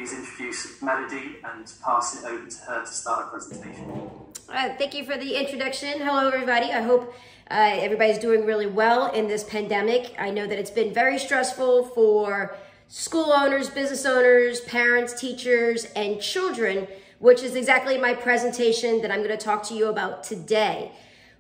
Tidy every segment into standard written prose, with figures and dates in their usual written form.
please introduce Melody and pass it over to her to start her presentation. Thank you for the introduction. Hello, everybody. I hope everybody's doing really well in this pandemic. I know that it's been very stressful for school owners, business owners, parents, teachers, and children, which is exactly my presentation that I'm going to talk to you about today.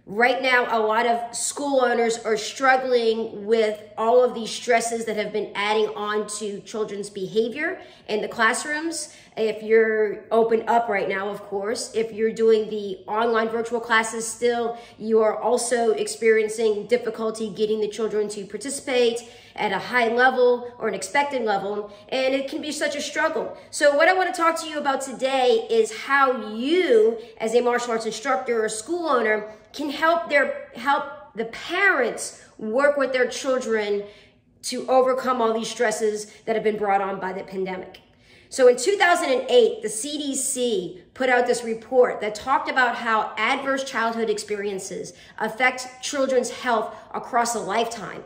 Right now, a lot of school owners are struggling with all of these stresses that have been adding on to children's behavior in the classrooms. If you're open up right now, of course, if you're doing the online virtual classes still, you are also experiencing difficulty getting the children to participate at a high level or an expected level, and it can be such a struggle. So what I want to talk to you about today is how you, as a martial arts instructor or school owner, can help the parents work with their children to overcome all these stresses that have been brought on by the pandemic. So in 2008, the CDC put out this report that talked about how adverse childhood experiences affect children's health across a lifetime.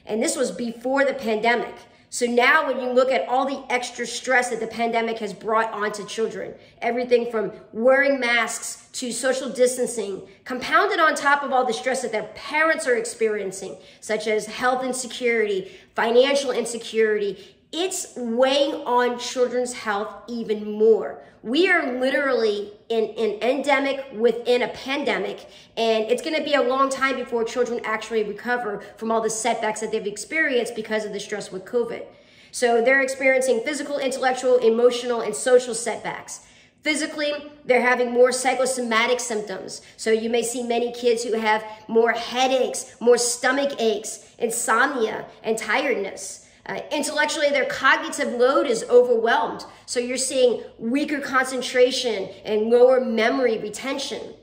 And this was before the pandemic. So now when you look at all the extra stress that the pandemic has brought onto children, everything from wearing masks to social distancing, compounded on top of all the stress that their parents are experiencing, such as health insecurity, financial insecurity, it's weighing on children's health even more. We are literally in an endemic within a pandemic, and it's going to be a long time before children actually recover from all the setbacks that they've experienced because of the stress with COVID. So they're experiencing physical, intellectual, emotional, and social setbacks. Physically, they're having more psychosomatic symptoms. So you may see many kids who have more headaches, more stomach aches, insomnia, and tiredness. Intellectually, their cognitive load is overwhelmed. So you're seeing weaker concentration and lower memory retention.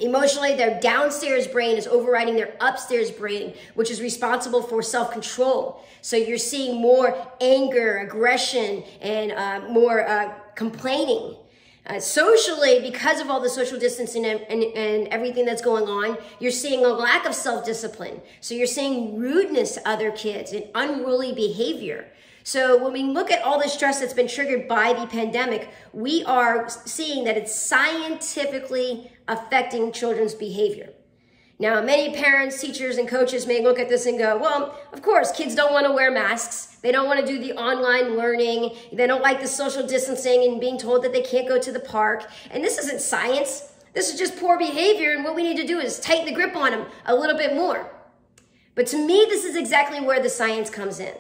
Emotionally, their downstairs brain is overriding their upstairs brain, which is responsible for self-control. So you're seeing more anger, aggression, and more complaining. Socially, because of all the social distancing and everything that's going on, you're seeing a lack of self-discipline. So you're seeing rudeness to other kids and unruly behavior. So when we look at all the stress that's been triggered by the pandemic, we are seeing that it's scientifically affecting children's behavior. Now, many parents, teachers, and coaches may look at this and go, well, of course, kids don't want to wear masks. They don't want to do the online learning. They don't like the social distancing and being told that they can't go to the park. And this isn't science. This is just poor behavior. And what we need to do is tighten the grip on them a little bit more. But to me, this is exactly where the science comes in.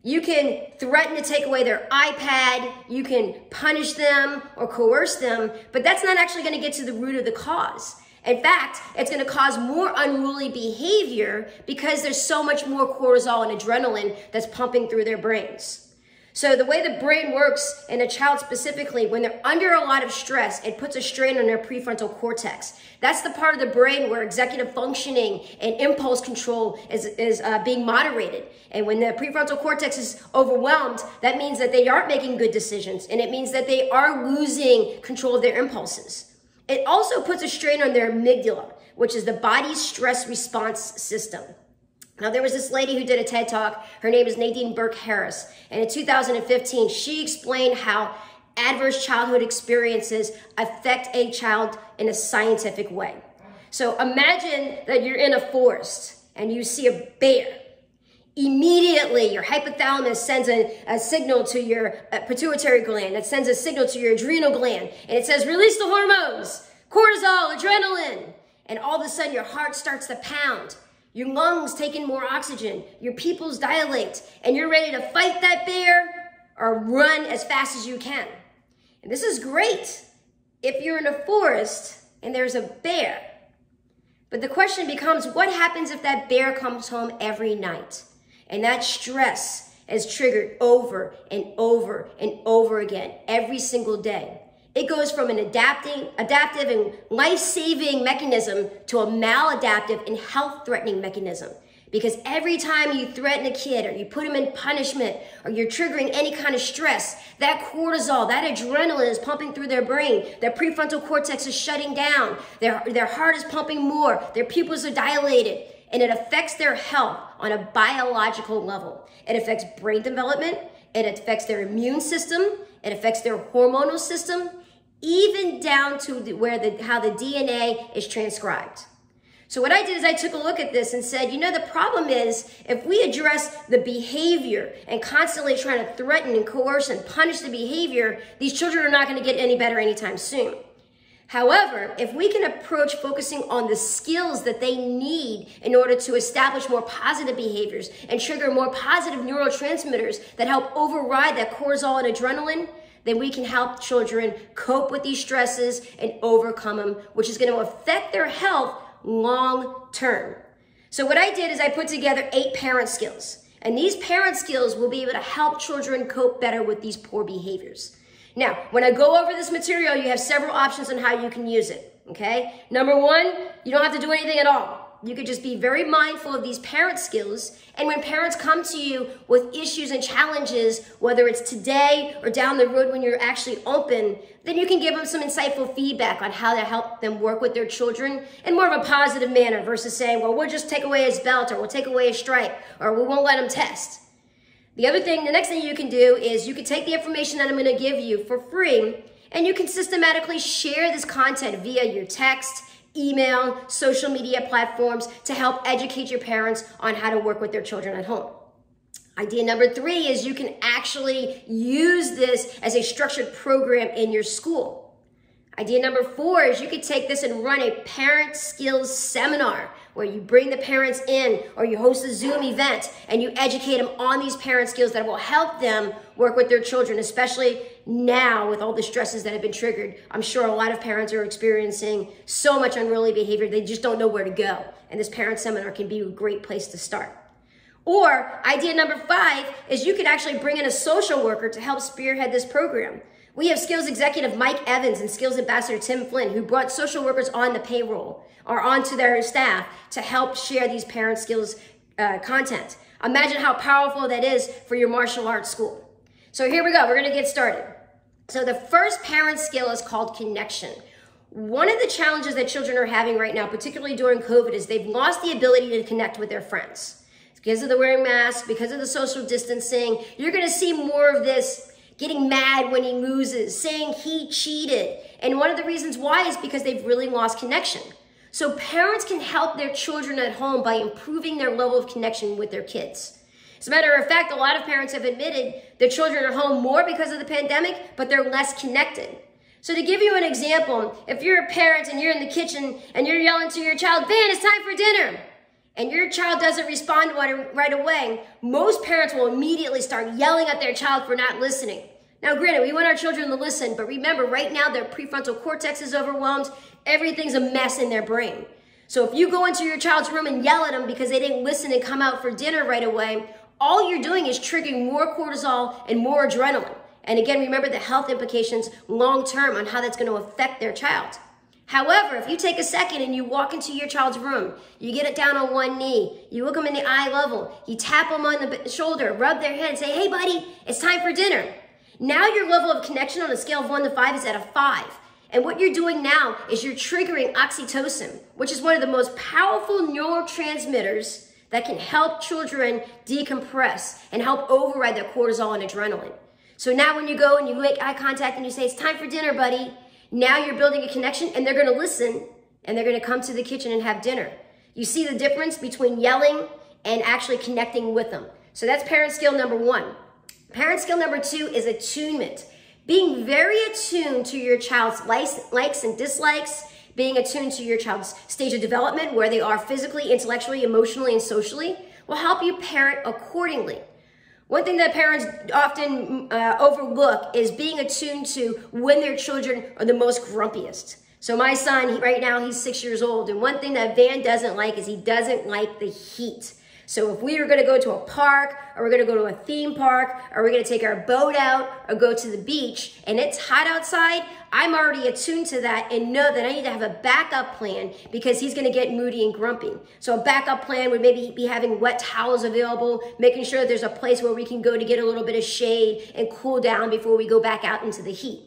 You can threaten to take away their iPad. You can punish them or coerce them. But that's not actually going to get to the root of the cause. In fact, it's going to cause more unruly behavior because there's so much more cortisol and adrenaline that's pumping through their brains. So the way the brain works in a child specifically, when they're under a lot of stress, it puts a strain on their prefrontal cortex. That's the part of the brain where executive functioning and impulse control is being moderated. And when the prefrontal cortex is overwhelmed, that means that they aren't making good decisions. And it means that they are losing control of their impulses. It also puts a strain on their amygdala, which is the body's stress response system. Now, there was this lady who did a TED Talk. Her name is Nadine Burke-Harris. And in 2015, she explained how adverse childhood experiences affect a child in a scientific way. So imagine that you're in a forest and you see a bear. Immediately, your hypothalamus sends a signal to your pituitary gland. It sends a signal to your adrenal gland. And it says, release the hormones, cortisol, adrenaline. And all of a sudden, your heart starts to pound. Your lungs take in more oxygen. Your pupils dilate. And you're ready to fight that bear or run as fast as you can. And this is great if you're in a forest and there's a bear. But the question becomes, what happens if that bear comes home every night? And that stress is triggered over and over and over again, every single day. It goes from an adaptive and life-saving mechanism to a maladaptive and health-threatening mechanism. Because every time you threaten a kid or you put them in punishment or you're triggering any kind of stress, that cortisol, that adrenaline is pumping through their brain. Their prefrontal cortex is shutting down. Their heart is pumping more. Their pupils are dilated. And it affects their health on a biological level. It affects brain development. It affects their immune system. It affects their hormonal system, even down to how the DNA is transcribed. So what I did is I took a look at this and said, you know, the problem is if we address the behavior and constantly trying to threaten and coerce and punish the behavior, these children are not going to get any better anytime soon. However, if we can approach focusing on the skills that they need in order to establish more positive behaviors and trigger more positive neurotransmitters that help override that cortisol and adrenaline, then we can help children cope with these stresses and overcome them, which is going to affect their health long term. So what I did is I put together 8 parent skills, and these parent skills will be able to help children cope better with these poor behaviors. Now, when I go over this material, you have several options on how you can use it, okay? Number 1, you don't have to do anything at all. You could just be very mindful of these parent skills, and when parents come to you with issues and challenges, whether it's today or down the road when you're actually open, then you can give them some insightful feedback on how to help them work with their children in more of a positive manner versus saying, well, we'll just take away his belt, or we'll take away his stripe, or we won't let him test. The next thing you can do is you can take the information that I'm going to give you for free, and you can systematically share this content via your text, email, social media platforms to help educate your parents on how to work with their children at home. Idea number 3 is you can actually use this as a structured program in your school. Idea number 4 is you could take this and run a parent skills seminar where you bring the parents in, or you host a Zoom event and you educate them on these parent skills that will help them work with their children, especially now with all the stresses that have been triggered. I'm sure a lot of parents are experiencing so much unruly behavior, they just don't know where to go. And this parent seminar can be a great place to start. Or idea number 5 is you could actually bring in a social worker to help spearhead this program. We have Skills Executive Mike Evans and Skills Ambassador Tim Flynn, who brought social workers on the payroll or onto their staff to help share these parent skills content. Imagine how powerful that is for your martial arts school. So here we go. We're going to get started. So the first parent skill is called connection. One of the challenges that children are having right now, particularly during COVID, is they've lost the ability to connect with their friends. Because of the wearing masks, because of the social distancing, you're going to see more of this getting mad when he loses, saying he cheated. And one of the reasons why is because they've really lost connection. So parents can help their children at home by improving their level of connection with their kids. As a matter of fact, a lot of parents have admitted their children are home more because of the pandemic, but they're less connected. So to give you an example, if you're a parent and you're in the kitchen and you're yelling to your child, Van, it's time for dinner, and your child doesn't respond right away, most parents will immediately start yelling at their child for not listening. Now, granted, we want our children to listen, but remember, right now, their prefrontal cortex is overwhelmed. Everything's a mess in their brain. So if you go into your child's room and yell at them because they didn't listen and come out for dinner right away, all you're doing is triggering more cortisol and more adrenaline. And again, remember the health implications long-term on how that's going to affect their child. However, if you take a second and you walk into your child's room, you get it down on one knee, you look them in the eye level, you tap them on the shoulder, rub their head and say, hey buddy, it's time for dinner. Now your level of connection on a scale of 1 to 5 is at a 5. And what you're doing now is you're triggering oxytocin, which is one of the most powerful neurotransmitters that can help children decompress and help override their cortisol and adrenaline. So now when you go and you make eye contact and you say, it's time for dinner, buddy, now you're building a connection and they're going to listen and they're going to come to the kitchen and have dinner. You see the difference between yelling and actually connecting with them. So that's parent skill number 1. Parent skill number 2 is attunement. Being very attuned to your child's likes and dislikes, being attuned to your child's stage of development, where they are physically, intellectually, emotionally, and socially, will help you parent accordingly. One thing that parents often overlook is being attuned to when their children are the most grumpiest. So my son, right now, he's 6 years old, and one thing that Van doesn't like is he doesn't like the heat. So if we are going to go to a park, or we're going to go to a theme park, or we're going to take our boat out, or go to the beach, and it's hot outside, I'm already attuned to that and know that I need to have a backup plan because he's going to get moody and grumpy. So a backup plan would maybe be having wet towels available, making sure that there's a place where we can go to get a little bit of shade and cool down before we go back out into the heat.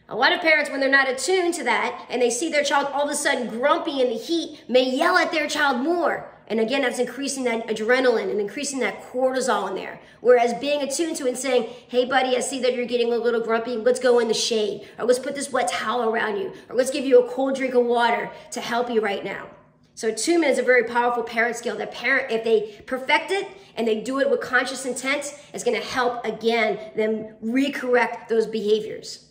A lot of parents, when they're not attuned to that and they see their child all of a sudden grumpy in the heat, may yell at their child more. And again, that's increasing that adrenaline and increasing that cortisol in there. Whereas being attuned to it and saying, hey buddy, I see that you're getting a little grumpy, let's go in the shade, or let's put this wet towel around you, or let's give you a cold drink of water to help you right now. So attunement is a very powerful parent skill that if they perfect it and they do it with conscious intent, it's going to help, again, them recorrect those behaviors.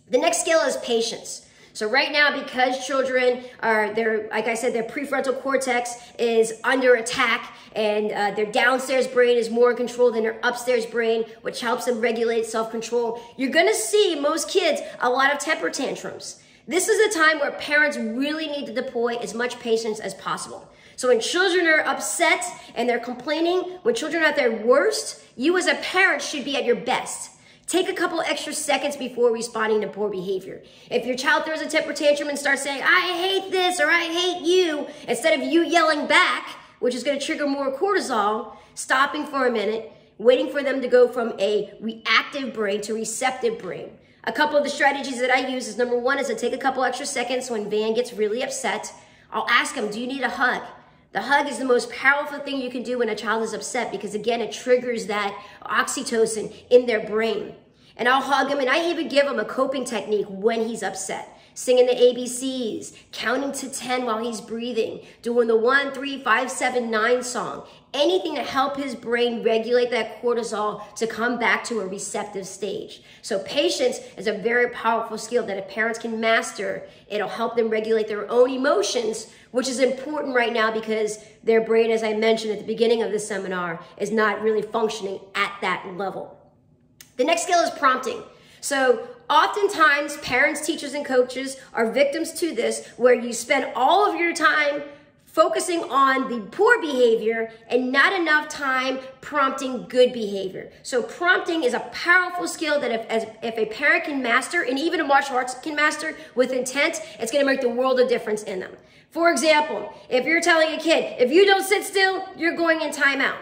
The next skill is patience. So right now, because children like I said, their prefrontal cortex is under attack and their downstairs brain is more in control than their upstairs brain, which helps them regulate self-control, you're going to see most kids a lot of temper tantrums. This is a time where parents really need to deploy as much patience as possible. So when children are upset and they're complaining, when children are at their worst, you as a parent should be at your best. Take a couple extra seconds before responding to poor behavior. If your child throws a temper tantrum and starts saying, I hate this or I hate you, instead of you yelling back, which is going to trigger more cortisol, stopping for a minute, waiting for them to go from a reactive brain to receptive brain. A couple of the strategies that I use is number one is to take a couple extra seconds when Van gets really upset. I'll ask him, do you need a hug? The hug is the most powerful thing you can do when a child is upset because, again, it triggers that oxytocin in their brain. And I'll hug him, and I even give him a coping technique when he's upset. Singing the ABCs, counting to 10 while he's breathing, doing the 1, 3, 5, 7, 9 song. Anything to help his brain regulate that cortisol to come back to a receptive stage. So patience is a very powerful skill that if parents can master, it'll help them regulate their own emotions, which is important right now because their brain, as I mentioned at the beginning of this seminar, is not really functioning at that level. The next skill is prompting. So oftentimes parents, teachers, and coaches are victims to this, where you spend all of your time focusing on the poor behavior and not enough time prompting good behavior. So prompting is a powerful skill that if a parent can master, and even a martial arts can master with intent, it's going to make the world of difference in them. For example, if you're telling a kid, if you don't sit still, you're going in timeout.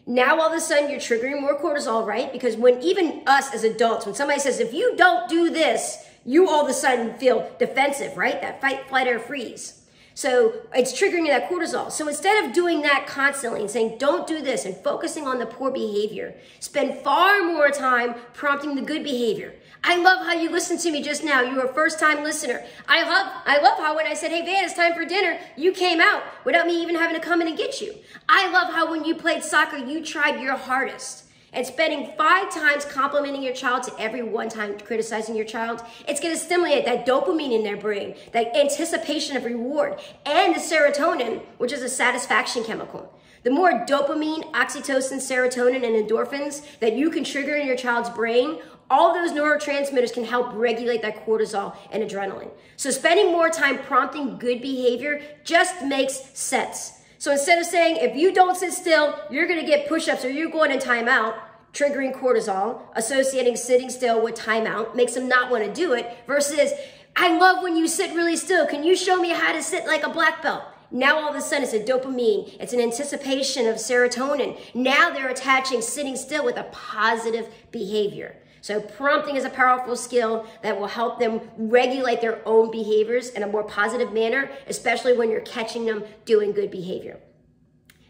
Now all of a sudden you're triggering more cortisol, right? Because when even us as adults, when somebody says, if you don't do this, you all of a sudden feel defensive, right? That fight, flight, or freeze. So it's triggering that cortisol. So instead of doing that constantly and saying, don't do this, and focusing on the poor behavior, spend far more time prompting the good behavior. I love how you listened to me just now. You were a first-time listener. I love how when I said, hey, Van, it's time for dinner, you came out without me even having to come in and get you. I love how when you played soccer, you tried your hardest. And spending 5 times complimenting your child to every 1 time criticizing your child, it's going to stimulate that dopamine in their brain, that anticipation of reward, and the serotonin, which is a satisfaction chemical. The more dopamine, oxytocin, serotonin, and endorphins that you can trigger in your child's brain, all those neurotransmitters can help regulate that cortisol and adrenaline. So spending more time prompting good behavior just makes sense. So instead of saying, if you don't sit still, you're going to get push-ups or you're going in timeout, triggering cortisol, associating sitting still with timeout, makes them not want to do it, versus, I love when you sit really still. Can you show me how to sit like a black belt? Now all of a sudden it's a dopamine, it's an anticipation of serotonin. Now they're attaching sitting still with a positive behavior. So prompting is a powerful skill that will help them regulate their own behaviors in a more positive manner, especially when you're catching them doing good behavior.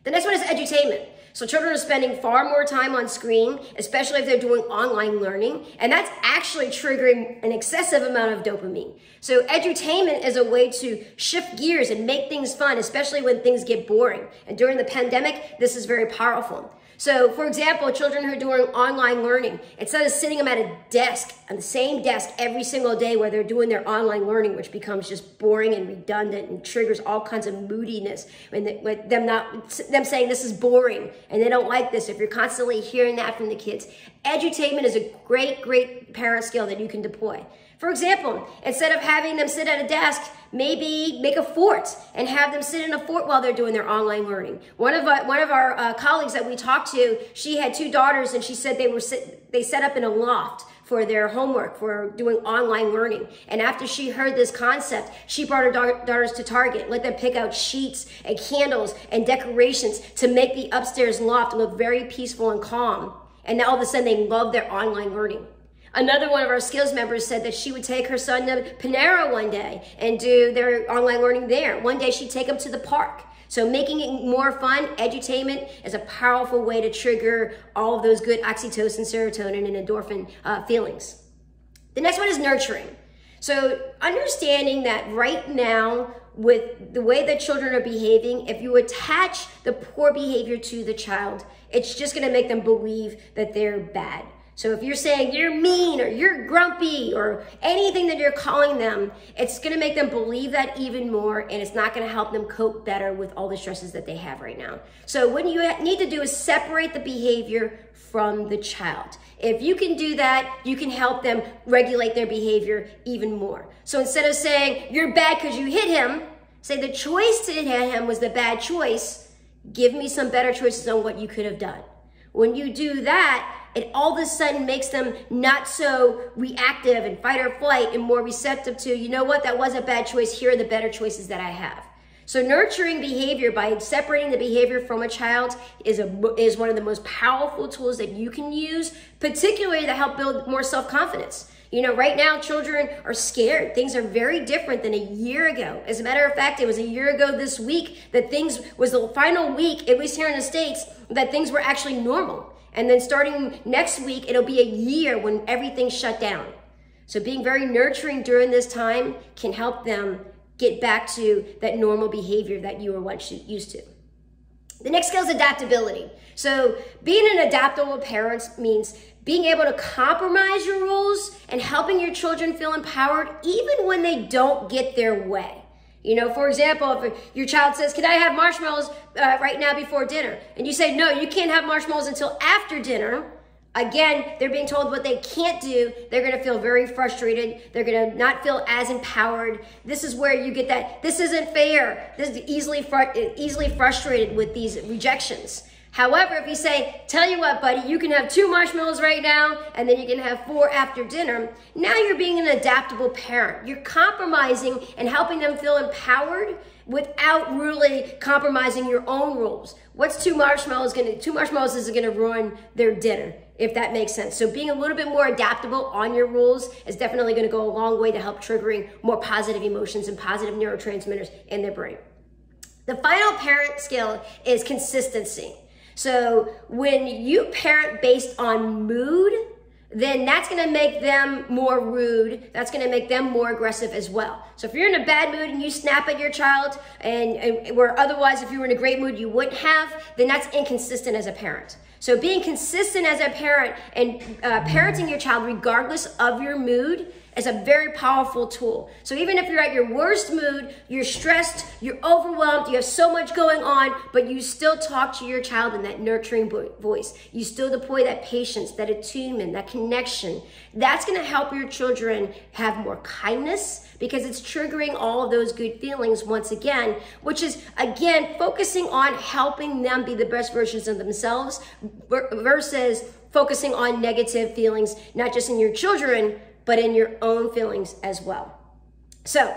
The next one is edutainment. So children are spending far more time on screen, especially if they're doing online learning, and that's actually triggering an excessive amount of dopamine. So edutainment is a way to shift gears and make things fun, especially when things get boring. And during the pandemic, this is very powerful. So, for example, children who are doing online learning, instead of sitting them at a desk, on the same desk every single day where they're doing their online learning, which becomes just boring and redundant and triggers all kinds of moodiness, with them saying this is boring and they don't like this, if you're constantly hearing that from the kids. Edutainment is a great, great parent skill that you can deploy. For example, instead of having them sit at a desk, maybe make a fort and have them sit in a fort while they're doing their online learning. One of our colleagues that we talked to, she had 2 daughters, and she said they set up in a loft for their homework, for doing online learning. And after she heard this concept, she brought her daughters to Target, let them pick out sheets and candles and decorations to make the upstairs loft look very peaceful and calm. And now all of a sudden they love their online learning. Another one of our skills members said that she would take her son to Panera one day and do their online learning there. One day she'd take him to the park. So making it more fun, edutainment is a powerful way to trigger all of those good oxytocin, serotonin, and endorphin feelings. The next one is nurturing. So understanding that right now, with the way that children are behaving, if you attach the poor behavior to the child, it's just going to make them believe that they're bad. So if you're saying you're mean or you're grumpy or anything that you're calling them, it's going to make them believe that even more, and it's not going to help them cope better with all the stresses that they have right now. So what you need to do is separate the behavior from the child. If you can do that, you can help them regulate their behavior even more. So instead of saying you're bad because you hit him, say the choice to hit him was the bad choice. Give me some better choices on what you could have done. When you do that, it all of a sudden makes them not so reactive and fight or flight and more receptive to, you know what, that was a bad choice. Here are the better choices that I have. So nurturing behavior by separating the behavior from a child is one of the most powerful tools that you can use, particularly to help build more self-confidence. You know, right now, children are scared. Things are very different than a year ago. As a matter of fact, it was a year ago this week that things was the final week, at least here in the States, that things were actually normal. And then starting next week, it'll be a year when everything shut down. So being very nurturing during this time can help them get back to that normal behavior that you were once used to. The next skill is adaptability. So being an adaptable parent means being able to compromise your rules and helping your children feel empowered even when they don't get their way. You know, for example, if your child says, can I have marshmallows right now before dinner? And you say, no, you can't have marshmallows until after dinner. Again, they're being told what they can't do. They're going to feel very frustrated. They're going to not feel as empowered. This is where you get that, this isn't fair. This is easily frustrated with these rejections. However, if you say, tell you what, buddy, you can have 2 marshmallows right now, and then you can have 4 after dinner, now you're being an adaptable parent. You're compromising and helping them feel empowered without really compromising your own rules. What's 2 marshmallows going to, 2 marshmallows is going to ruin their dinner, if that makes sense. So being a little bit more adaptable on your rules is definitely going to go a long way to help triggering more positive emotions and positive neurotransmitters in their brain. The final parent skill is consistency. So when you parent based on mood, then that's going to make them more rude. That's going to make them more aggressive as well. So if you're in a bad mood and you snap at your child, and where otherwise if you were in a great mood you wouldn't have, then that's inconsistent as a parent. So being consistent as a parent and parenting your child regardless of your mood is a very powerful tool. So even if you're at your worst mood, you're stressed, you're overwhelmed, you have so much going on, but you still talk to your child in that nurturing voice. You still deploy that patience, that attunement, that connection. That's going to help your children have more kindness because it's triggering all of those good feelings once again, which is, again, focusing on helping them be the best versions of themselves versus focusing on negative feelings, not just in your children, but in your own feelings as well. So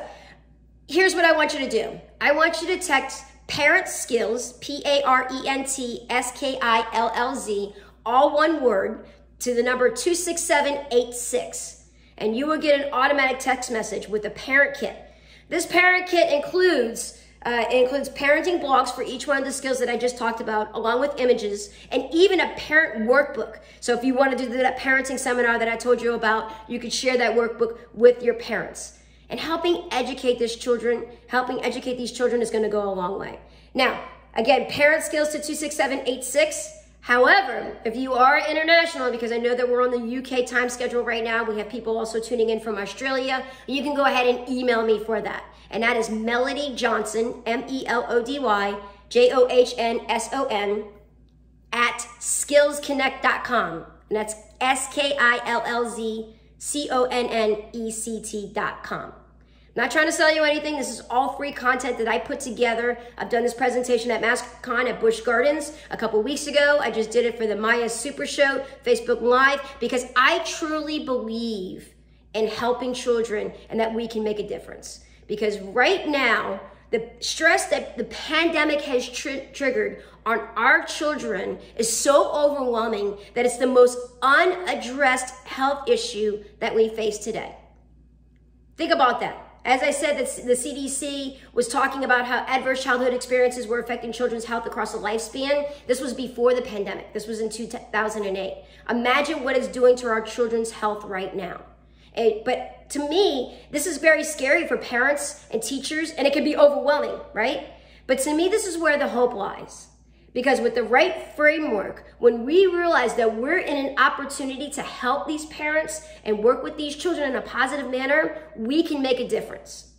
here's what I want you to do. I want you to text parent skills, PARENTSKILLZ, all one word, to the number 26786. And you will get an automatic text message with a parent kit. This parent kit includes parenting blogs for each one of the skills that I just talked about, along with images, and even a parent workbook. So if you want to do that parenting seminar that I told you about, you could share that workbook with your parents. And helping educate these children is going to go a long way. Now, again, parent skills to 26786. However, if you are international, because I know that we're on the UK time schedule right now, we have people also tuning in from Australia, you can go ahead and email me for that. And that is Melody Johnson, MELODYJOHNSON, at skillzconnect.com. And that's SKILLZCONNECT.com. I'm not trying to sell you anything. This is all free content that I put together. I've done this presentation at MaskCon at Busch Gardens a couple weeks ago. I just did it for the Maya Super Show, Facebook Live, because I truly believe in helping children and that we can make a difference. Because right now, the stress that the pandemic has triggered on our children is so overwhelming that it's the most unaddressed health issue that we face today. Think about that. As I said, the CDC was talking about how adverse childhood experiences were affecting children's health across the lifespan. This was before the pandemic. This was in 2008. Imagine what it's doing to our children's health right now. But to me, this is very scary for parents and teachers, and it can be overwhelming, right? But to me, this is where the hope lies. Because with the right framework, when we realize that we're in an opportunity to help these parents and work with these children in a positive manner, we can make a difference.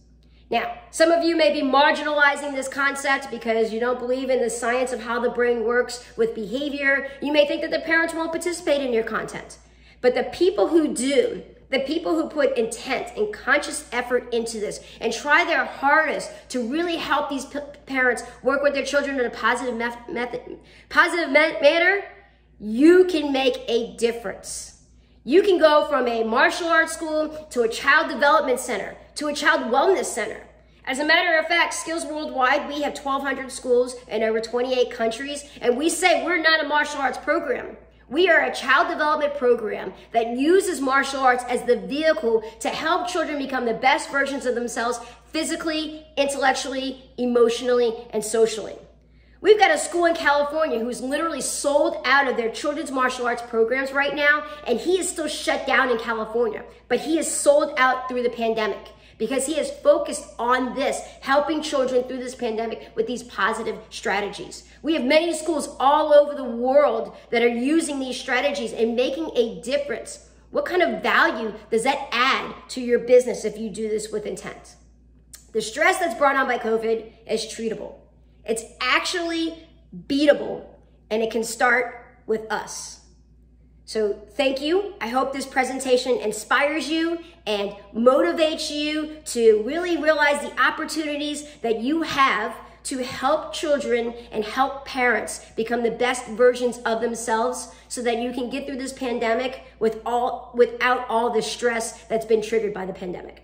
Now, some of you may be marginalizing this concept because you don't believe in the science of how the brain works with behavior. You may think that the parents won't participate in your content. But the people who do, the people who put intent and conscious effort into this and try their hardest to really help these parents work with their children in a positive manner, you can make a difference. You can go from a martial arts school to a child development center, to a child wellness center. As a matter of fact, SKILLZ Worldwide, we have 1,200 schools in over 28 countries, and we say we're not a martial arts program. We are a child development program that uses martial arts as the vehicle to help children become the best versions of themselves physically, intellectually, emotionally, and socially. We've got a school in California who's literally sold out of their children's martial arts programs right now, and he is still shut down in California, but he is sold out through the pandemic because he is focused on this, helping children through this pandemic with these positive strategies. We have many schools all over the world that are using these strategies and making a difference. What kind of value does that add to your business if you do this with intent? The stress that's brought on by COVID is treatable. It's actually beatable, and it can start with us. So thank you. I hope this presentation inspires you and motivates you to really realize the opportunities that you have to help children and help parents become the best versions of themselves so that you can get through this pandemic without all the stress that's been triggered by the pandemic.